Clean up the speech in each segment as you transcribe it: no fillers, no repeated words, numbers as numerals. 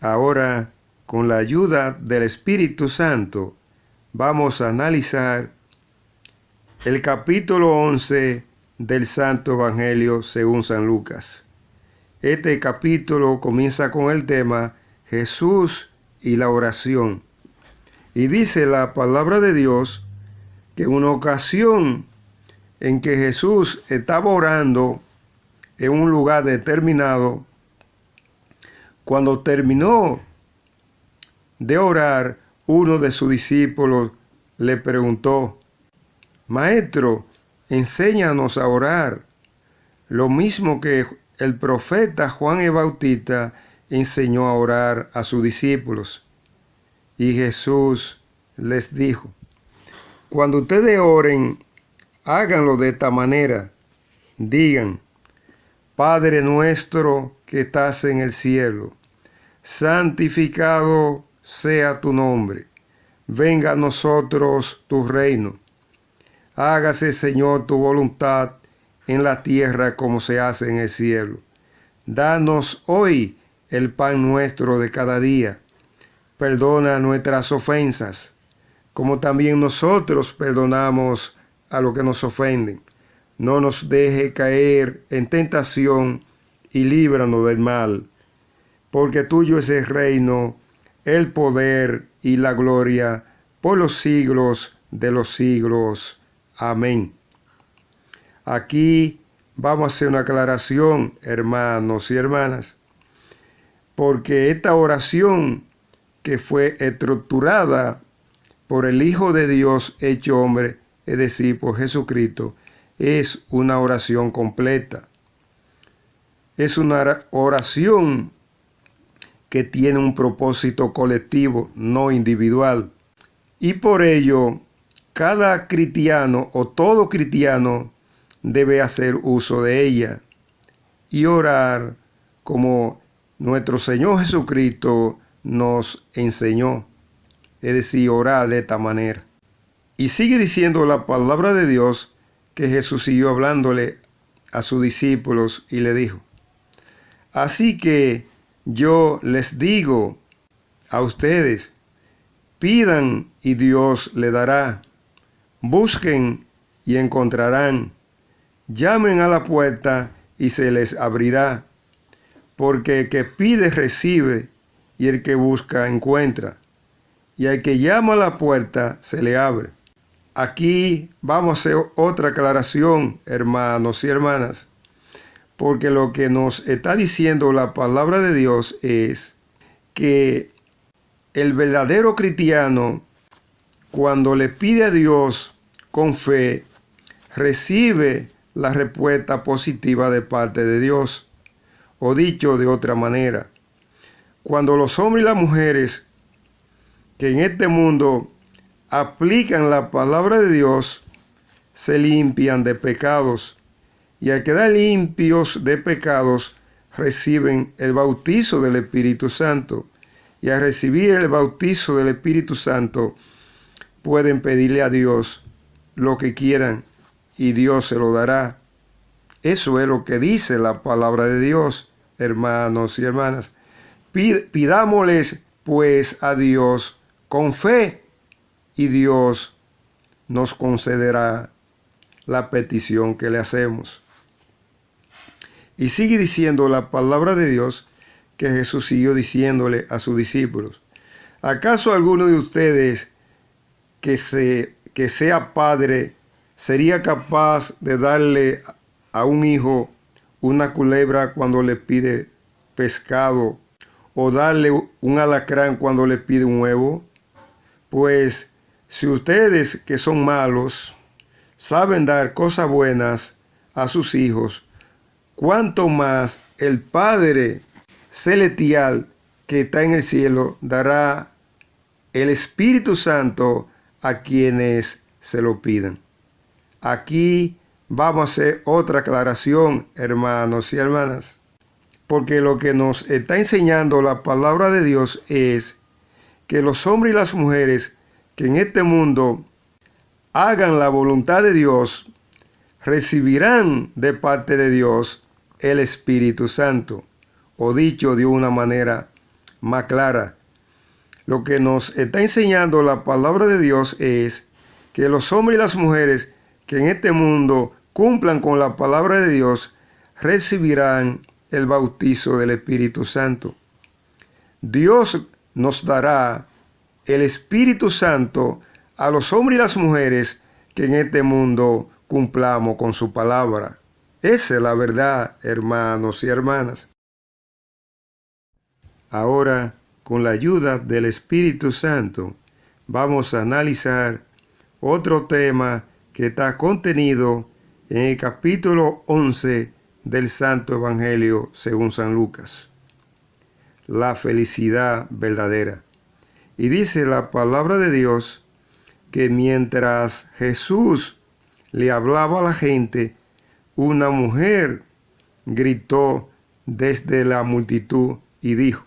Ahora, con la ayuda del Espíritu Santo, vamos a analizar el capítulo 11 del Santo Evangelio según San Lucas. Este capítulo comienza con el tema Jesús y la oración. Y dice la palabra de Dios que en una ocasión en que Jesús estaba orando en un lugar determinado, cuando terminó de orar, uno de sus discípulos le preguntó: Maestro, enséñanos a orar, lo mismo que el profeta Juan el Bautista enseñó a orar a sus discípulos. Y Jesús les dijo: cuando ustedes oren, háganlo de esta manera. Digan: Padre nuestro que estás en el cielo, santificado sea tu nombre. Venga a nosotros tu reino. Hágase, Señor, tu voluntad en la tierra como se hace en el cielo. Danos hoy el pan nuestro de cada día. Perdona nuestras ofensas, como también nosotros perdonamos a los que nos ofenden. No nos deje caer en tentación y líbranos del mal, porque tuyo es el reino, el poder y la gloria por los siglos de los siglos. Amén. Aquí vamos a hacer una aclaración, hermanos y hermanas, porque esta oración que fue estructurada por el Hijo de Dios hecho hombre, es decir, por Jesucristo, es una oración completa. Es una oración que tiene un propósito colectivo, no individual. Y por ello, cada cristiano o todo cristiano debe hacer uso de ella y orar como nuestro Señor Jesucristo nos enseñó. Es decir, orar de esta manera. Y sigue diciendo la palabra de Dios que Jesús siguió hablándole a sus discípulos y le dijo: así que yo les digo a ustedes, pidan y Dios le dará, busquen y encontrarán, llamen a la puerta y se les abrirá, porque el que pide recibe y el que busca encuentra, y al que llama a la puerta se le abre. Aquí vamos a hacer otra aclaración, hermanos y hermanas, porque lo que nos está diciendo la palabra de Dios es que el verdadero cristiano, cuando le pide a Dios con fe, recibe la respuesta positiva de parte de Dios. O dicho de otra manera, cuando los hombres y las mujeres que en este mundo aplican la palabra de Dios, se limpian de pecados, y al quedar limpios de pecados, reciben el bautizo del Espíritu Santo. Y al recibir el bautizo del Espíritu Santo, pueden pedirle a Dios lo que quieran y Dios se lo dará. Eso es lo que dice la palabra de Dios, hermanos y hermanas. Pidámosles pues a Dios con fe y Dios nos concederá la petición que le hacemos. Y sigue diciendo la palabra de Dios que Jesús siguió diciéndole a sus discípulos: ¿acaso alguno de ustedes que sea padre sería capaz de darle a un hijo una culebra cuando le pide pescado, o darle un alacrán cuando le pide un huevo? Pues si ustedes que son malos saben dar cosas buenas a sus hijos, cuánto más el Padre celestial que está en el cielo dará el Espíritu Santo a quienes se lo pidan. Aquí vamos a hacer otra aclaración, hermanos y hermanas, porque lo que nos está enseñando la palabra de Dios es que los hombres y las mujeres que en este mundo hagan la voluntad de Dios, recibirán de parte de Dios el Espíritu Santo, o dicho de una manera más clara. Lo que nos está enseñando la palabra de Dios es que los hombres y las mujeres que en este mundo cumplan con la palabra de Dios recibirán el bautizo del Espíritu Santo. Dios nos dará el Espíritu Santo a los hombres y las mujeres que en este mundo cumplamos con su palabra. Esa es la verdad, hermanos y hermanas. Ahora, con la ayuda del Espíritu Santo, vamos a analizar otro tema que está contenido en el capítulo 11 del Santo Evangelio según San Lucas. La felicidad verdadera. Y dice la palabra de Dios que mientras Jesús le hablaba a la gente, una mujer gritó desde la multitud y dijo: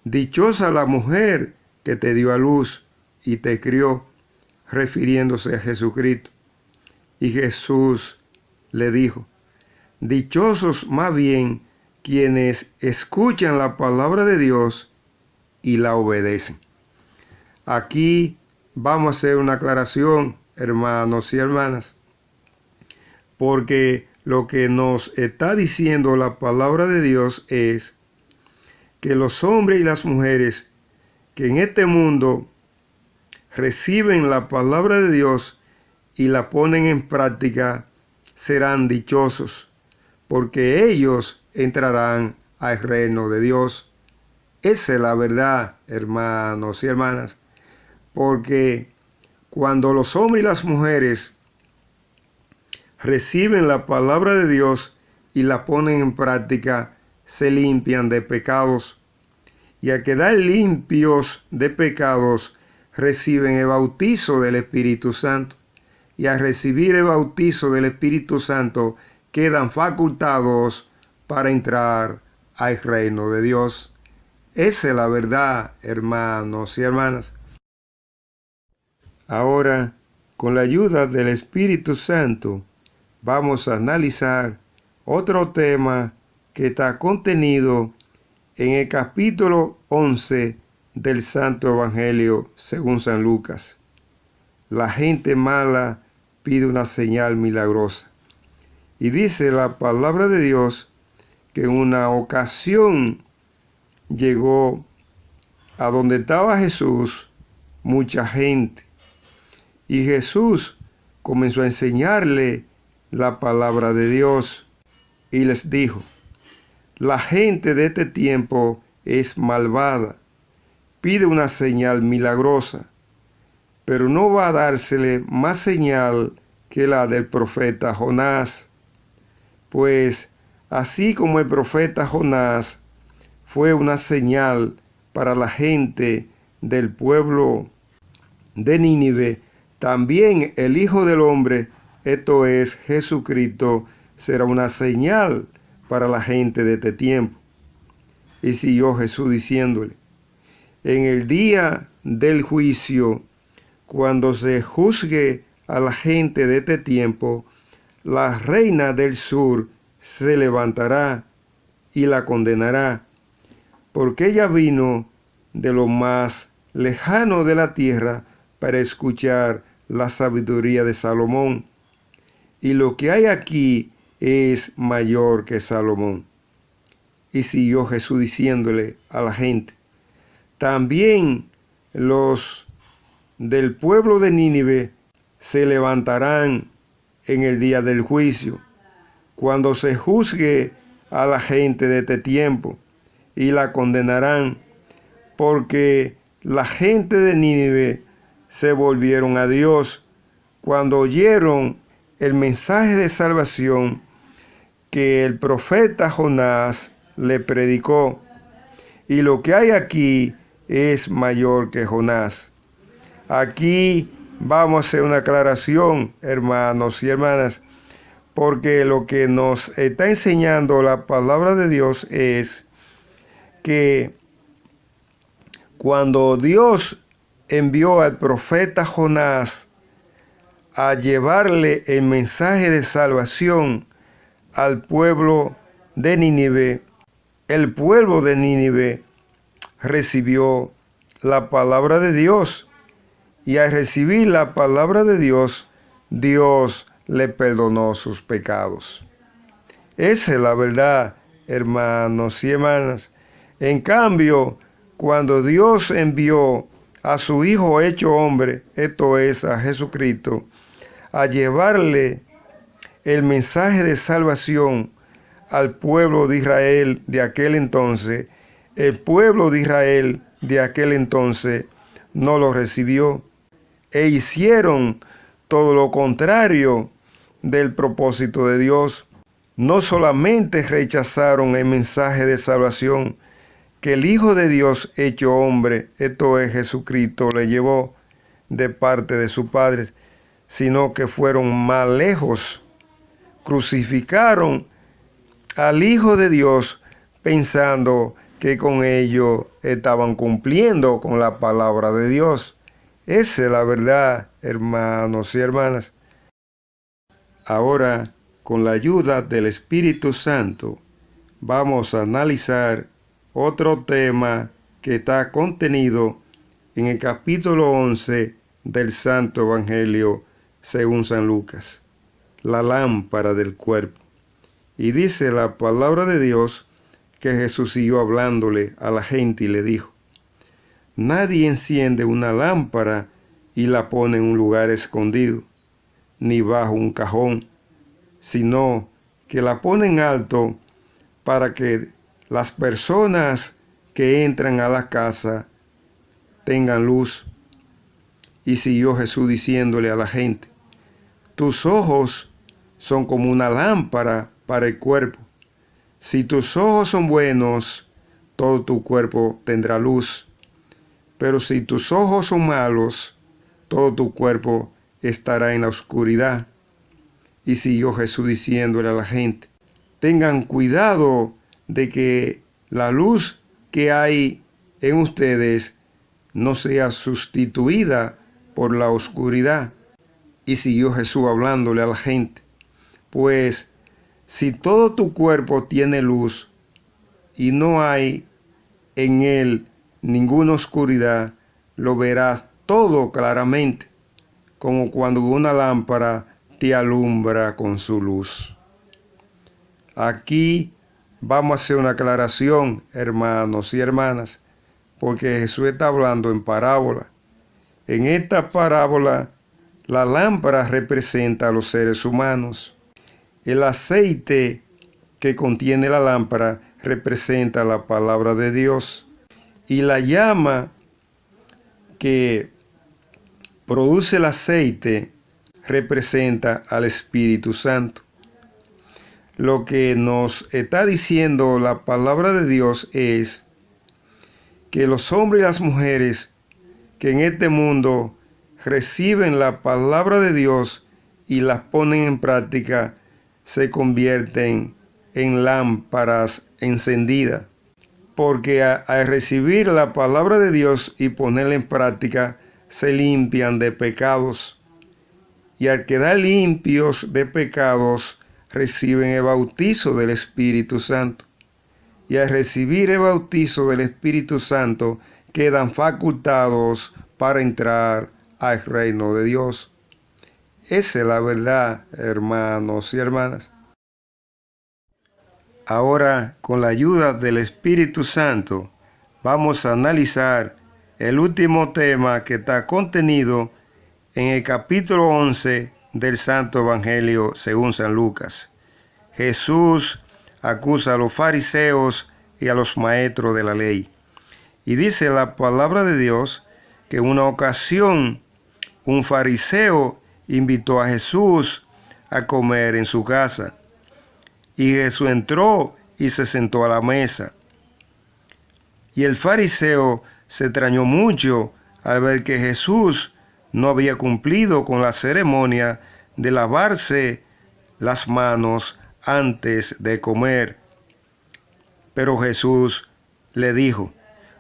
«Dichosa la mujer que te dio a luz y te crió», refiriéndose a Jesucristo. Y Jesús le dijo: «Dichosos más bien quienes escuchan la palabra de Dios y la obedecen». Aquí vamos a hacer una aclaración, hermanos y hermanas, porque lo que nos está diciendo la palabra de Dios es que los hombres y las mujeres que en este mundo reciben la palabra de Dios y la ponen en práctica serán dichosos, porque ellos entrarán al reino de Dios. Esa es la verdad, hermanos y hermanas, porque cuando los hombres y las mujeres reciben la palabra de Dios y la ponen en práctica, se limpian de pecados. Y al quedar limpios de pecados, reciben el bautizo del Espíritu Santo. Y al recibir el bautizo del Espíritu Santo, quedan facultados para entrar al reino de Dios. Esa es la verdad, hermanos y hermanas. Ahora, con la ayuda del Espíritu Santo, vamos a analizar otro tema que está contenido en el capítulo 11 del Santo Evangelio según San Lucas. La gente mala pide una señal milagrosa. Y dice la palabra de Dios que en una ocasión llegó a donde estaba Jesús mucha gente. Y Jesús comenzó a enseñarle la palabra de Dios y les dijo: «La gente de este tiempo es malvada, pide una señal milagrosa, pero no va a dársele más señal que la del profeta Jonás. Pues así como el profeta Jonás fue una señal para la gente del pueblo de Nínive, también el Hijo del Hombre, esto es Jesucristo, será una señal para la gente de este tiempo». Y siguió Jesús diciéndole: «En el día del juicio, cuando se juzgue a la gente de este tiempo, la reina del sur se levantará y la condenará, porque ella vino de lo más lejano de la tierra para escuchar la sabiduría de Salomón, y lo que hay aquí es mayor que Salomón». Y siguió Jesús diciéndole a la gente: «También los del pueblo de Nínive se levantarán en el día del juicio, cuando se juzgue a la gente de este tiempo, y la condenarán, porque la gente de Nínive se volvieron a Dios cuando oyeron el mensaje de salvación que el profeta Jonás le predicó, y lo que hay aquí es mayor que Jonás». Aquí vamos a hacer una aclaración, hermanos y hermanas, porque lo que nos está enseñando la palabra de Dios es que cuando Dios envió al profeta Jonás a llevarle el mensaje de salvación al pueblo de Nínive, el pueblo de Nínive recibió la palabra de Dios. Y al recibir la palabra de Dios, Dios le perdonó sus pecados. Esa es la verdad, hermanos y hermanas. En cambio, cuando Dios envió a su Hijo hecho hombre, esto es, a Jesucristo, a llevarle el mensaje de salvación al pueblo de Israel de aquel entonces, el pueblo de Israel de aquel entonces no lo recibió e hicieron todo lo contrario del propósito de Dios. No solamente rechazaron el mensaje de salvación que el Hijo de Dios hecho hombre, esto es Jesucristo, le llevó de parte de su Padre, sino que fueron más lejos. Crucificaron al Hijo de Dios pensando que con ello estaban cumpliendo con la palabra de Dios. Esa es la verdad, hermanos y hermanas. Ahora, con la ayuda del Espíritu Santo, vamos a analizar otro tema que está contenido en el capítulo 11 del Santo Evangelio según San Lucas, la lámpara del cuerpo. Y dice la palabra de Dios que Jesús siguió hablándole a la gente y le dijo: nadie enciende una lámpara y la pone en un lugar escondido, ni bajo un cajón, sino que la pone en alto para que las personas que entran a la casa tengan luz. Y siguió Jesús diciéndole a la gente: tus ojos son como una lámpara para el cuerpo. Si tus ojos son buenos, todo tu cuerpo tendrá luz. Pero si tus ojos son malos, todo tu cuerpo estará en la oscuridad. Y siguió Jesús diciéndole a la gente: tengan cuidado de que la luz que hay en ustedes no sea sustituida por la oscuridad. Y siguió Jesús hablándole a la gente: pues si todo tu cuerpo tiene luz y no hay en él ninguna oscuridad, lo verás todo claramente, como cuando una lámpara te alumbra con su luz. Aquí vamos a hacer una aclaración, hermanos y hermanas, porque Jesús está hablando en parábola. En esta parábola, la lámpara representa a los seres humanos. El aceite que contiene la lámpara representa la palabra de Dios. Y la llama que produce el aceite representa al Espíritu Santo. Lo que nos está diciendo la palabra de Dios es que los hombres y las mujeres que en este mundo reciben la palabra de Dios y la ponen en práctica, se convierten en lámparas encendidas. Porque al recibir la palabra de Dios y ponerla en práctica, se limpian de pecados. Y al quedar limpios de pecados, reciben el bautizo del Espíritu Santo. Y al recibir el bautizo del Espíritu Santo, quedan facultados para entrar al reino de Dios. Esa es la verdad, hermanos y hermanas. Ahora, con la ayuda del Espíritu Santo, vamos a analizar el último tema que está contenido en el capítulo 11 del Santo Evangelio según San Lucas. Jesús acusa a los fariseos y a los maestros de la ley. Y dice la palabra de Dios que en una ocasión un fariseo invitó a Jesús a comer en su casa. Y Jesús entró y se sentó a la mesa. Y el fariseo se extrañó mucho al ver que Jesús no había cumplido con la ceremonia de lavarse las manos antes de comer. Pero Jesús le dijo: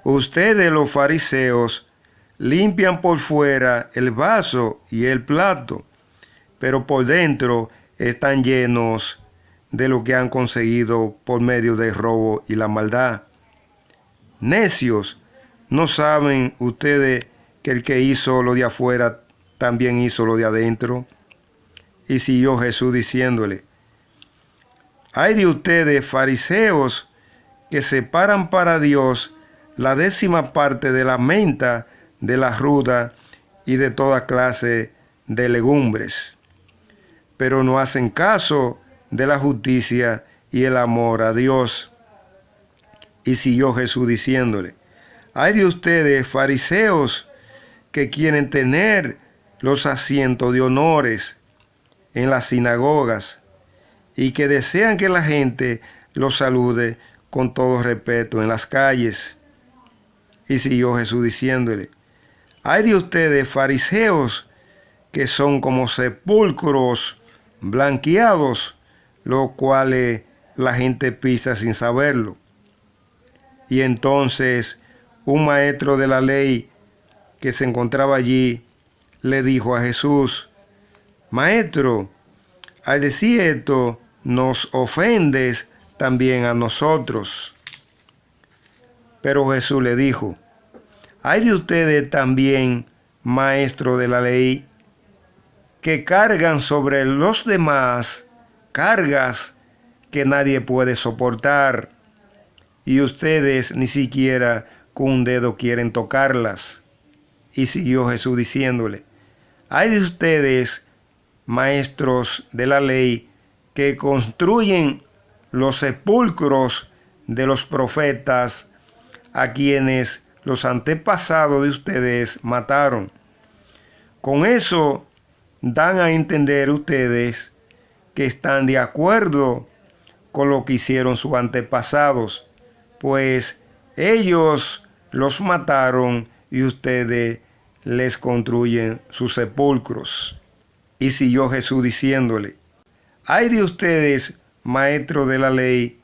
ustedes los fariseos limpian por fuera el vaso y el plato, pero por dentro están llenos de lo que han conseguido por medio del robo y la maldad. Necios, ¿No saben ustedes que el que hizo lo de afuera también hizo lo de adentro? Y siguió Jesús diciéndole: Ay de ustedes, fariseos, que separan para Dios la 10ª parte de la menta, de la ruda y de toda clase de legumbres, pero no hacen caso de la justicia y el amor a Dios. Y siguió Jesús diciéndole: Ay de ustedes, fariseos, que quieren tener los asientos de honores en las sinagogas y que desean que la gente los salude con todo respeto en las calles. Y siguió Jesús diciéndole: Ay de ustedes, fariseos, que son como sepulcros blanqueados, los cuales la gente pisa sin saberlo. Y entonces un maestro de la ley que se encontraba allí le dijo a Jesús: Maestro, al decir esto, nos ofendes también a nosotros. Pero Jesús le dijo: Ay de ustedes también, maestros de la ley, que cargan sobre los demás cargas que nadie puede soportar, y ustedes ni siquiera con un dedo quieren tocarlas. Y siguió Jesús diciéndole: Ay de ustedes, maestros de la ley, que construyen los sepulcros de los profetas, a quienes los antepasados de ustedes mataron. Con eso dan a entender ustedes que están de acuerdo con lo que hicieron sus antepasados, pues ellos los mataron y ustedes les construyen sus sepulcros. Y siguió Jesús diciéndole: Ay de ustedes, maestros de la ley,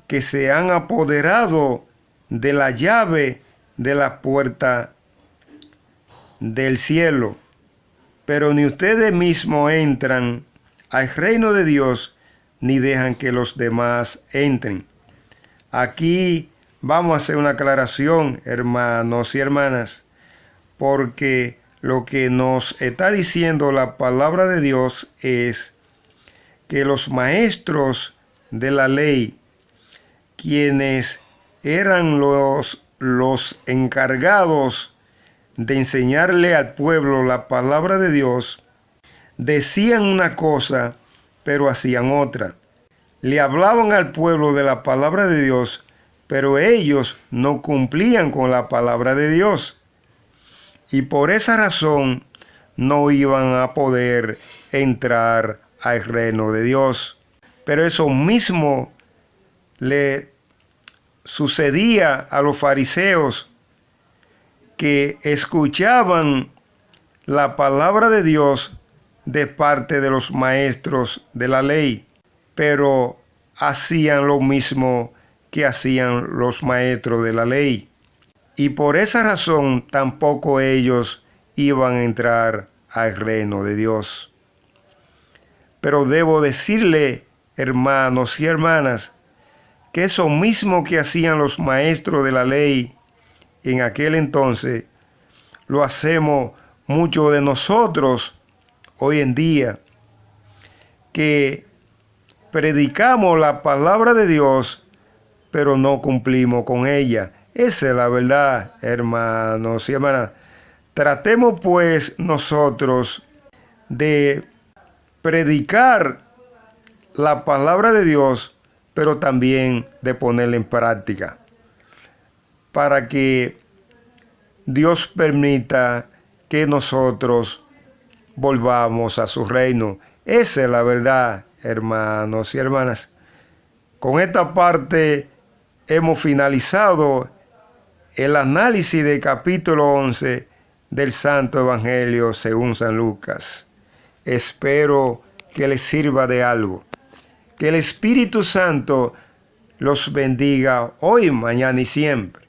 que se han apoderado de la llave de la puerta del cielo, pero ni ustedes mismos entran al reino de Dios, ni dejan que los demás entren. Aquí vamos a hacer una aclaración, hermanos y hermanas, porque lo que nos está diciendo la palabra de Dios es que los maestros de la ley, quienes eran los encargados de enseñarle al pueblo la palabra de Dios, decían una cosa, pero hacían otra. Le hablaban al pueblo de la palabra de Dios, pero ellos no cumplían con la palabra de Dios. Y por esa razón no iban a poder entrar al reino de Dios. Pero eso mismo le sucedía a los fariseos, que escuchaban la palabra de Dios de parte de los maestros de la ley, pero hacían lo mismo que hacían los maestros de la ley. Y por esa razón tampoco ellos iban a entrar al reino de Dios. Pero debo decirle, hermanos y hermanas, que eso mismo que hacían los maestros de la ley en aquel entonces, lo hacemos muchos de nosotros hoy en día, que predicamos la palabra de Dios, pero no cumplimos con ella. Esa es la verdad, hermanos y hermanas. Tratemos pues nosotros de predicar la palabra de Dios, pero también de ponerla en práctica, para que Dios permita que nosotros volvamos a su reino. Esa es la verdad, hermanos y hermanas. Con esta parte hemos finalizado el análisis del capítulo 11 del Santo Evangelio según San Lucas. Espero que les sirva de algo. Que el Espíritu Santo los bendiga hoy, mañana y siempre.